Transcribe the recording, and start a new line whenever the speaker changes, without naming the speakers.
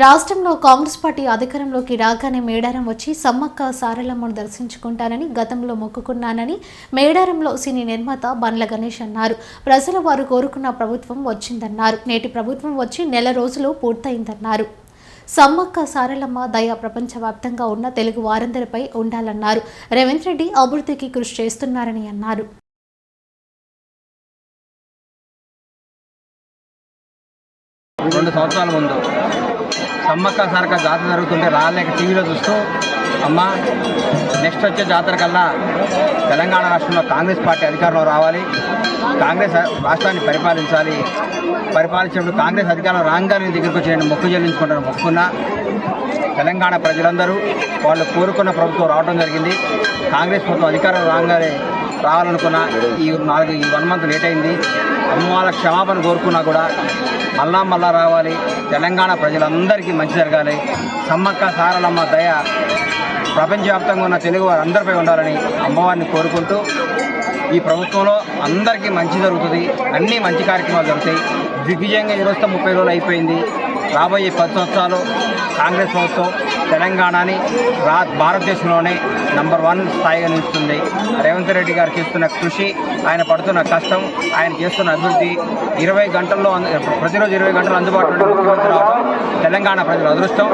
రాష్ట్రంలో కాంగ్రెస్ పార్టీ అధికారంలోకి రాగానే మేడారం వచ్చి సమ్మక్క సారలమ్మను దర్శించుకుంటానని గతంలో మొక్కుకున్నానని మేడారంలో సినీ నిర్మాత బండ్ల గణేష్ అన్నారు. ప్రజలు వారు కోరుకున్న ప్రభుత్వం వచ్చిందన్నారు. నేటి ప్రభుత్వం వచ్చి నెల రోజులు పూర్తయిందన్నారు. సమ్మక్క సారలమ్మ దయ ప్రపంచవ్యాప్తంగా ఉన్న తెలుగు వారందరిపై ఉండాలన్నారు. రేవంత్ రెడ్డి అభివృద్ధికి కృషి చేస్తున్నారని అన్నారు.
2 సంవత్సరాల ముందు సమ్మక్క సారక్క జాతర జరుగుతుంటే రాలేక టీవీలో చూస్తూ అమ్మ నెక్స్ట్ వచ్చే జాతర కల్లా తెలంగాణ రాష్ట్రంలో కాంగ్రెస్ పార్టీ అధికారంలో రావాలి, కాంగ్రెస్ రాష్ట్రాన్ని పరిపాలించినప్పుడు కాంగ్రెస్ అధికారంలో రాగానే దగ్గరికి వచ్చి నేను మొక్కు చెల్లించుకుంటాను మొక్కున్నా. తెలంగాణ ప్రజలందరూ వాళ్ళు కోరుకున్న ప్రభుత్వం రావడం జరిగింది. కాంగ్రెస్ ప్రభుత్వం అధికారం రాగానే రావాలనుకున్నా ఈ 1 మంత్ లేట్ అయింది. అమ్మవాళ్ళ క్షమాపణ కోరుకున్నా కూడా మళ్ళా రావాలి. తెలంగాణ ప్రజలందరికీ మంచి జరగాలి. సమ్మక్క సారలమ్మ దయ ప్రపంచవ్యాప్తంగా ఉన్న తెలుగు వారు అందరిపై ఉండాలని అమ్మవారిని కోరుకుంటూ ఈ ప్రభుత్వంలో అందరికీ మంచి జరుగుతుంది, అన్నీ మంచి కార్యక్రమాలు జరుగుతాయి. దిగ్విజయంగా ఈరోజుతో 30 రోజులు అయిపోయింది. రాబోయే 10 సంవత్సరాలు కాంగ్రెస్ ప్రభుత్వం తెలంగాణని భారతదేశంలోనే నంబర్ 1 స్థాయిగా నిలుస్తుంది. రేవంత్ రెడ్డి గారు చేస్తున్న కృషి, ఆయన పడుతున్న కష్టం, ఆయన చేస్తున్న అభివృద్ధి, 20 గంటల్లో ప్రతిరోజు 20 గంటలు అందుబాటులో ముఖ్యమంత్రి రావడం తెలంగాణ ప్రజల అదృష్టం.